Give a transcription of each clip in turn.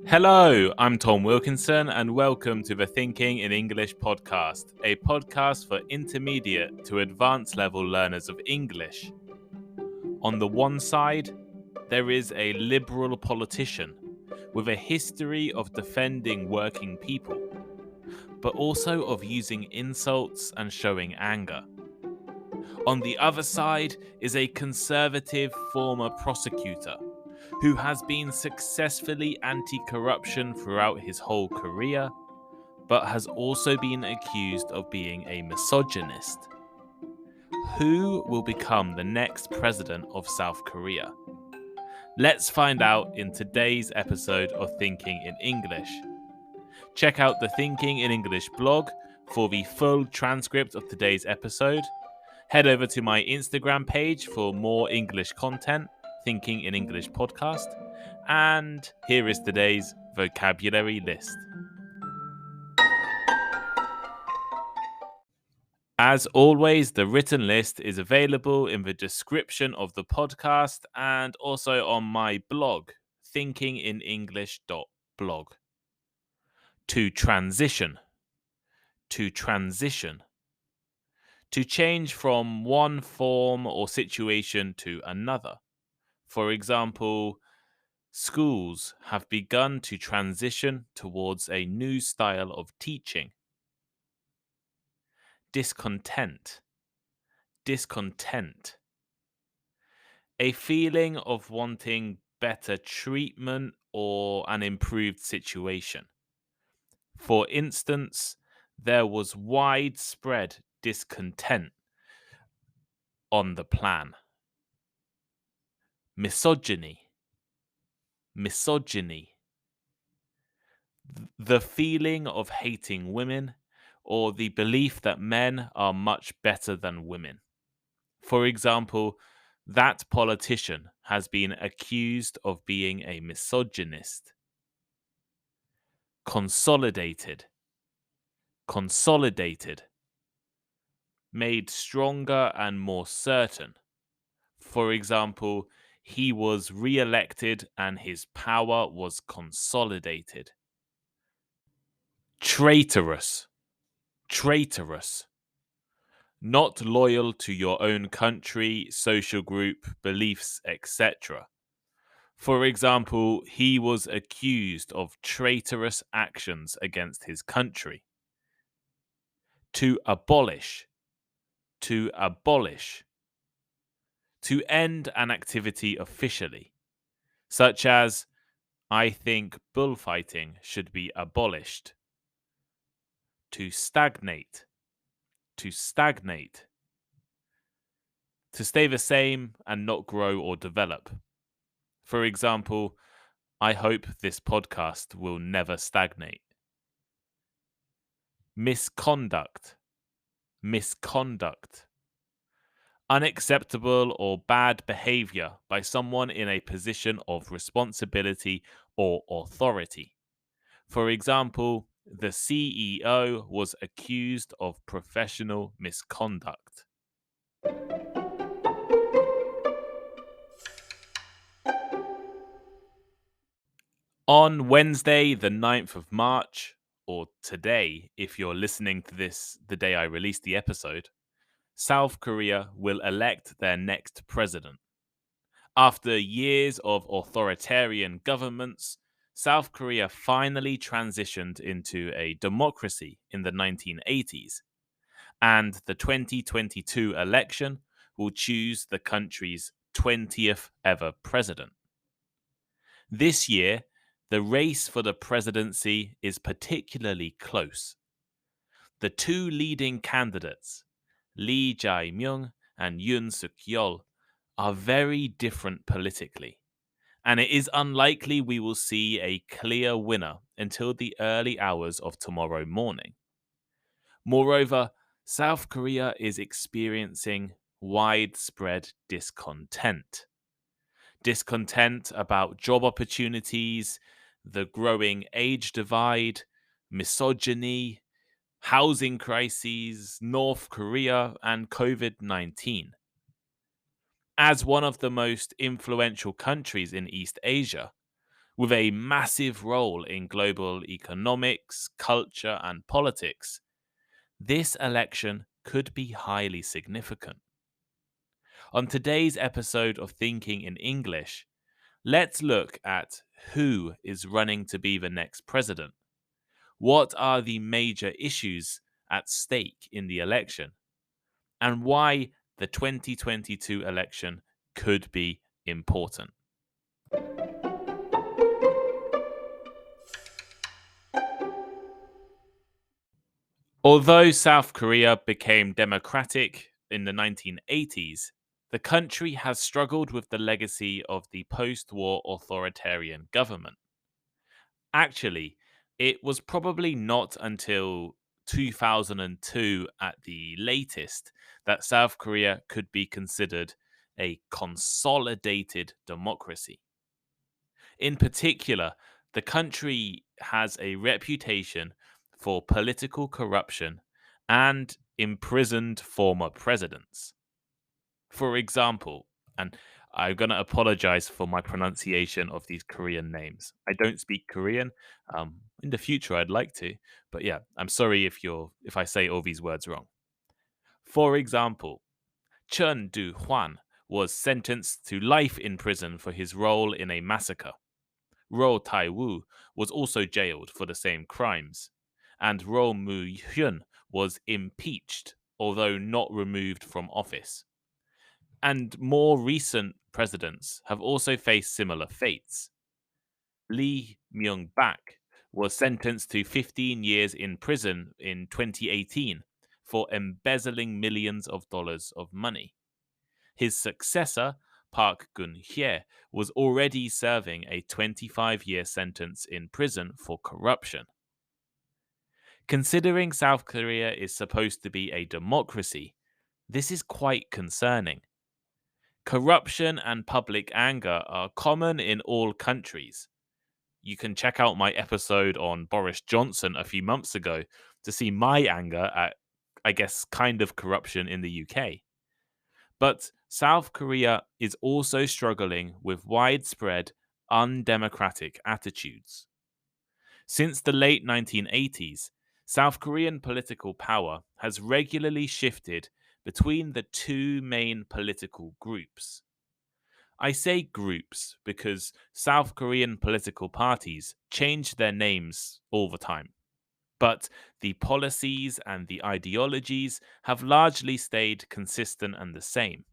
Hello, I'm Tom Wilkinson, and welcome to the Thinking in English podcast, a podcast for intermediate to advanced level learners of English. On the one side, there is a liberal politician with a history of defending working people, but also of using insults and showing anger. On the other side is a conservative former prosecutor who has been successfully anti-corruption throughout his whole career, but has also been accused of being a misogynist. Who will become the next president of South Korea? Let's find out in today's episode of Thinking in English. Check out the Thinking in English blog for the full transcript of today's episode. Head over to my Instagram page for more English content, Thinking in English podcast. And here is today's vocabulary list. As always, the written list is available in the description of the podcast and also on my blog, thinkinginenglish.blog. To transition. To transition. To change from one form or situation to another. For example, schools have begun to transition towards a new style of teaching. Discontent. Discontent. A feeling of wanting better treatment or an improved situation. For instance, there was widespread discontent on the plan. Misogyny. Misogyny. The feeling of hating women or the belief that men are much better than women. For example, that politician has been accused of being a misogynist. Consolidated. Consolidated. Made stronger and more certain. For example, he was re-elected and his power was consolidated. Traitorous. Traitorous. Not loyal to your own country, social group, beliefs, etc. For example, he was accused of traitorous actions against his country. To abolish. To abolish. To end an activity officially, such as, I think bullfighting should be abolished. To stagnate. To stagnate. To stay the same and not grow or develop. For example, I hope this podcast will never stagnate. Misconduct. Misconduct. Unacceptable or bad behavior by someone in a position of responsibility or authority. For example, the CEO was accused of professional misconduct. On Wednesday, the 9th of March, or today, if you're listening to this the day I released the episode, South Korea will elect their next president. After years of authoritarian governments, South Korea finally transitioned into a democracy in the 1980s, and the 2022 election will choose the country's 20th ever president. This year, the race for the presidency is particularly close. The two leading candidates, Lee Jae-myung and Yoon Suk-yeol, are very different politically, and it is unlikely we will see a clear winner until the early hours of tomorrow morning. Moreover, South Korea is experiencing widespread discontent. Discontent about job opportunities, the growing age divide, misogyny, housing crises, North Korea, and COVID-19. As one of the most influential countries in East Asia, With a massive role in global economics, culture, and politics, this election could be highly significant. On today's episode of Thinking in English, let's look at who is running to be the next president. What are the major issues at stake in the election? And why the 2022 election could be important. Although South Korea became democratic in the 1980s, the country has struggled with the legacy of the post war authoritarian government. Actually, it was probably not until 2002 at the latest that South Korea could be considered a consolidated democracy. In particular, the country has a reputation for political corruption and imprisoned former presidents. For example, and I'm going to apologize for my pronunciation of these Korean names. I don't speak Korean. In the future, I'd like to, but yeah, I'm sorry if I say all these words wrong. For example, Chen Du-hwan was sentenced to life in prison for his role in a massacre. Ro Tai-woo was also jailed for the same crimes, and Ro Mu-hyun was impeached, although not removed from office. And more recent presidents have also faced similar fates. Lee Myung-bak was sentenced to 15 years in prison in 2018 for embezzling millions of dollars of money. His successor, Park Geun-hye, was already serving a 25-year sentence in prison for corruption. Considering South Korea is supposed to be a democracy, this is quite concerning. Corruption and public anger are common in all countries. You can check out my episode on Boris Johnson a few months ago to see my anger at, I guess, kind of corruption in the UK. But South Korea is also struggling with widespread undemocratic attitudes. Since the late 1980s, South Korean political power has regularly shifted between the two main political groups. I say groups because South Korean political parties change their names all the time. But the policies and the ideologies have largely stayed consistent and the same.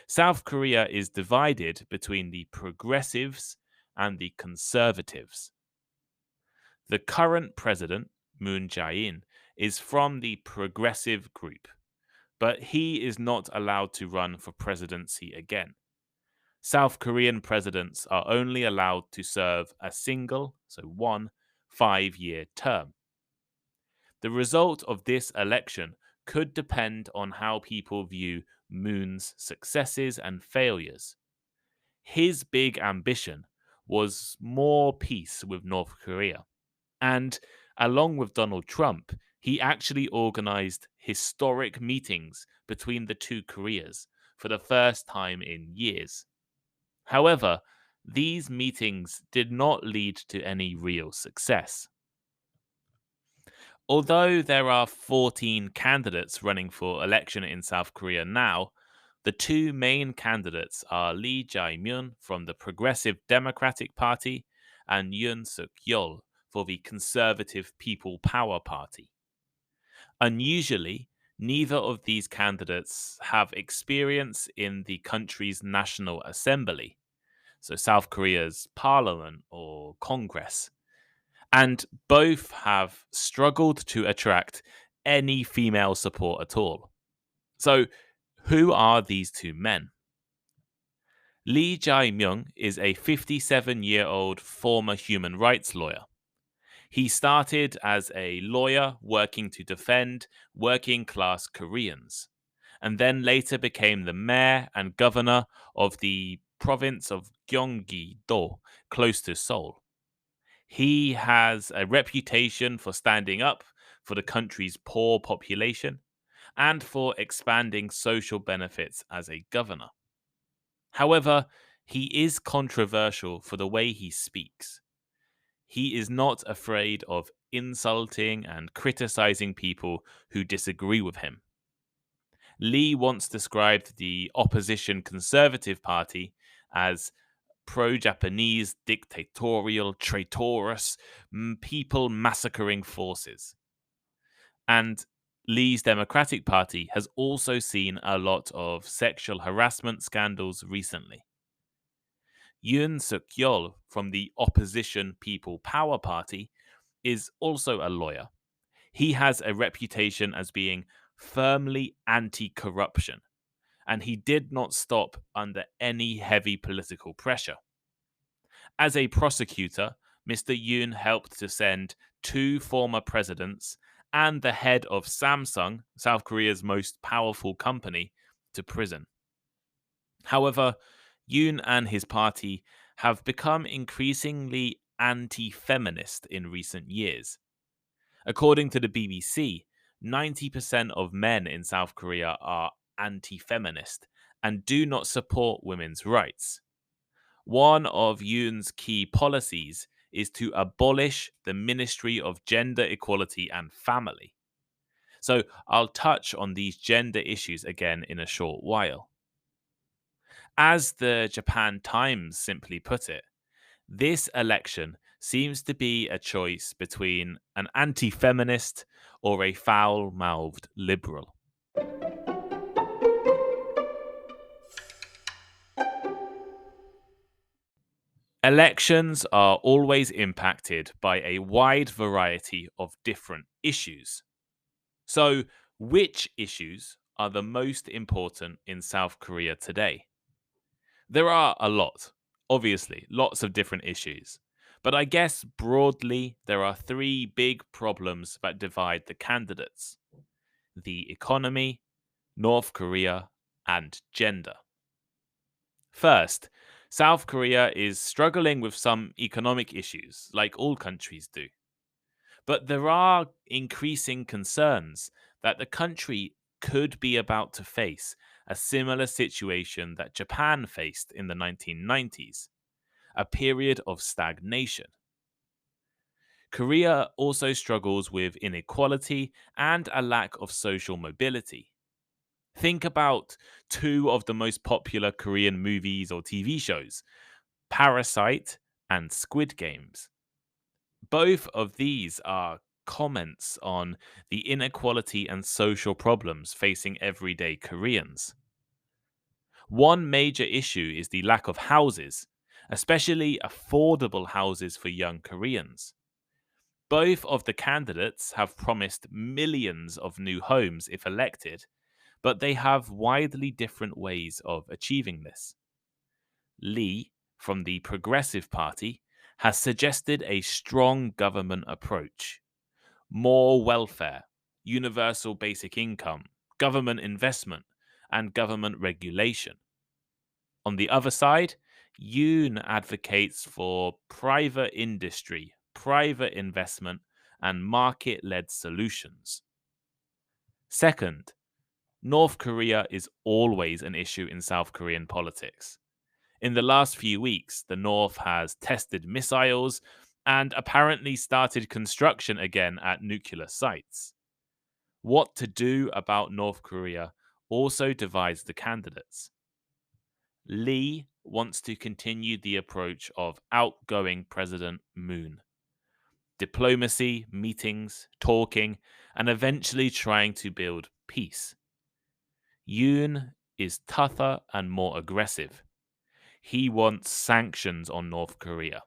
South Korea is divided between the progressives and the conservatives. The current president, Moon Jae-in, is from the progressive group, but he is not allowed to run for presidency again. South Korean presidents are only allowed to serve a single, so one, 5-year term. The result of this election could depend on how people view Moon's successes and failures. His big ambition was more peace with North Korea. And along with Donald Trump, he actually organized historic meetings between the two Koreas for the first time in years. However, these meetings did not lead to any real success. Although there are 14 candidates running for election in South Korea now, the two main candidates are Lee Jae-myung from the Progressive Democratic Party and Yoon Suk-yeol for the Conservative People Power Party. Unusually, neither of these candidates have experience in the country's National Assembly, so South Korea's parliament or Congress, and both have struggled to attract any female support at all. So, who are these two men? Lee Jae-myung is a 57-year-old former human rights lawyer. He started as a lawyer working to defend working class Koreans, and then later became the mayor and governor of the province of Gyeonggi-do, close to Seoul. He has a reputation for standing up for the country's poor population and for expanding social benefits as a governor. However, He is controversial for the way he speaks. He is not afraid of insulting and criticizing people who disagree with him. Lee once described the opposition Conservative Party as pro Japanese, dictatorial, traitorous, people massacring forces. And Lee's Democratic Party has also seen a lot of sexual harassment scandals recently. Yoon Suk-yeol from the opposition People Power Party is also a lawyer. He has a reputation as being firmly anti-corruption, and he did not stop under any heavy political pressure. As a prosecutor, Mr. Yoon helped to send 2 former presidents and the head of Samsung, South Korea's most powerful company, to prison. However, Yoon and his party have become increasingly anti-feminist in recent years. According to the BBC, 90% of men in South Korea are anti-feminist and do not support women's rights. One of Yoon's key policies is to abolish the Ministry of Gender Equality and Family. So I'll touch on these gender issues again in a short while. As the Japan Times simply put it, this election seems to be a choice between an anti feminist or a foul mouthed liberal. Elections are always impacted by a wide variety of different issues. So, which issues are the most important in South Korea today? There are a lot, obviously, lots of different issues. But I guess broadly, there are 3 big problems that divide the candidates: the economy, North Korea, and gender. First, South Korea is struggling with some economic issues, like all countries do. But there are increasing concerns that the country could be about to face a similar situation that Japan faced in the 1990s, a period of stagnation. Korea also struggles with inequality and a lack of social mobility. Think about 2 of the most popular Korean movies or TV shows, Parasite and Squid Games. Both of these are comments on the inequality and social problems facing everyday Koreans. One major issue is the lack of houses, especially affordable houses for young Koreans. Both of the candidates have promised millions of new homes if elected, but they have widely different ways of achieving this. Lee, from the Progressive Party, has suggested a strong government approach: more welfare, universal basic income, government investment, and government regulation. On the other side, Yoon advocates for private industry, private investment, and market led solutions. Second, North Korea is always an issue in South Korean politics. In the last few weeks, the North has tested missiles and apparently started construction again at nuclear sites. What to do about North Korea also divides the candidates. Lee wants to continue the approach of outgoing President Moon: diplomacy, meetings, talking, and eventually trying to build peace. Yoon is tougher and more aggressive. He wants sanctions on North Korea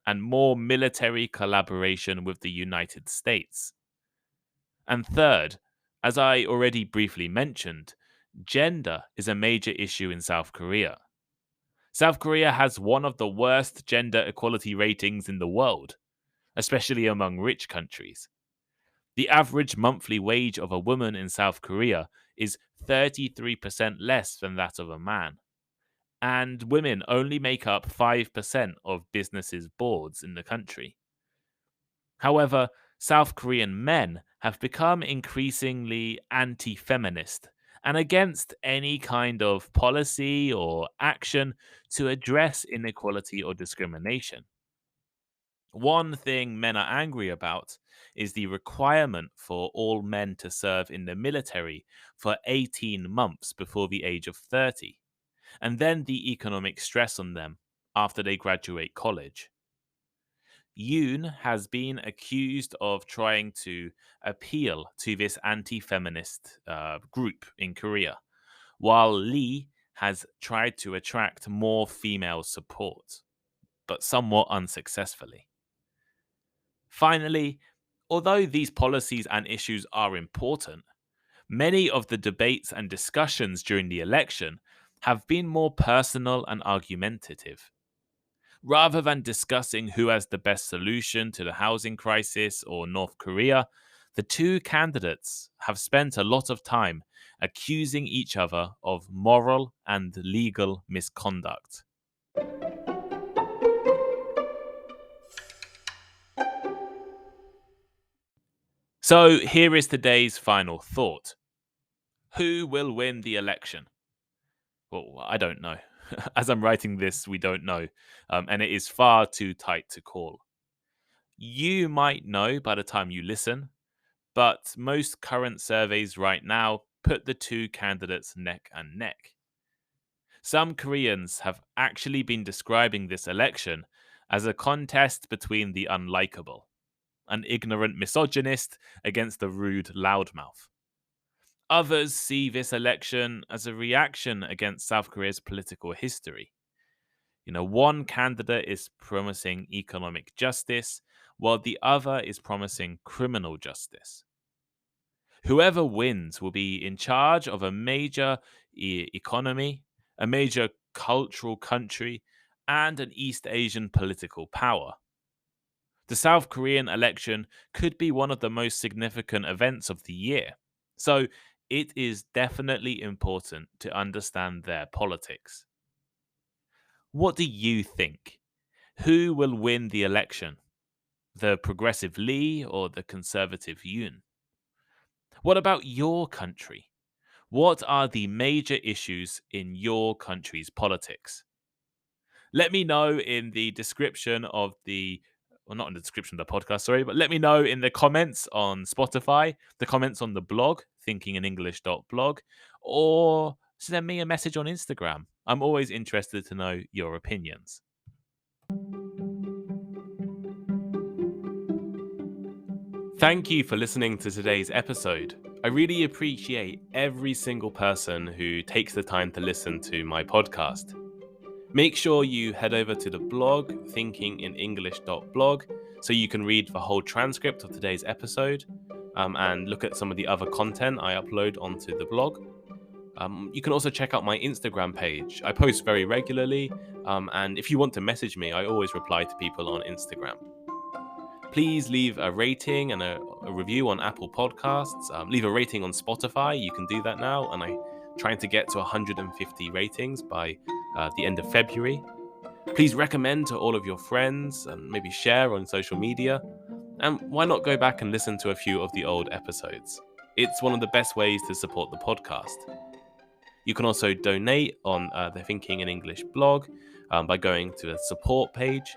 and more military collaboration with the United States. And third, as I already briefly mentioned, gender is a major issue in South Korea. South Korea has one of the worst gender equality ratings in the world, especially among rich countries. The average monthly wage of a woman in South Korea is 33% less than that of a man. And women only make up 5% of businesses' boards in the country. However, South Korean men have become increasingly anti feminist and against any kind of policy or action to address inequality or discrimination. One thing men are angry about is the requirement for all men to serve in the military for 18 months before the age of 30, and then the economic stress on them after they graduate college. Yoon has been accused of trying to appeal to this anti feminist group in Korea, while Lee has tried to attract more female support, but somewhat unsuccessfully. Finally, although these policies and issues are important, many of the debates and discussions during the election have been more personal and argumentative. Rather than discussing who has the best solution to the housing crisis or North Korea, the two candidates have spent a lot of time accusing each other of moral and legal misconduct. So here is today's final thought. Who will win the election? Well, I don't know. As I'm writing this, we don't know. And it is far too tight to call. You might know by the time you listen, but most current surveys right now put the two candidates neck and neck. Some Koreans have actually been describing this election as a contest between the unlikable, an ignorant misogynist against a rude loudmouth. Others see this election as a reaction against South Korea's political history. One candidate is promising economic justice, while the other is promising criminal justice. Whoever wins will be in charge of a major economy, a major cultural country, and an East Asian political power. The South Korean election could be one of the most significant events of the year. So it is definitely important to understand their politics. What do you think? Who will win the election? The progressive Lee or the conservative Yoon? What about your country? What are the major issues in your country's politics? Let me know in the description of not in the description of the podcast, sorry, but let me know in the comments on Spotify, the comments on the blog, thinkinginenglish.blog, or send me a message on Instagram. I'm always interested to know your opinions. Thank you for listening to today's episode. I really appreciate every single person who takes the time to listen to my podcast. Make sure you head over to the blog, thinkinginenglish.blog, so you can read the whole transcript of today's episode and look at some of the other content I upload onto the blog. You can also check out my Instagram page. I post very regularly, and if you want to message me, I always reply to people on Instagram. Please leave a rating and a review on Apple Podcasts. Leave a rating on Spotify. You can do that now, and I'm trying to get to 150 ratings by the end of February. Please recommend to all of your friends and maybe share on social media. And why not go back and listen to a few of the old episodes? It's one of the best ways to support the podcast. You can also donate on the Thinking in English blog by going to the support page.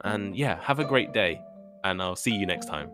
And yeah, have a great day, and I'll see you next time.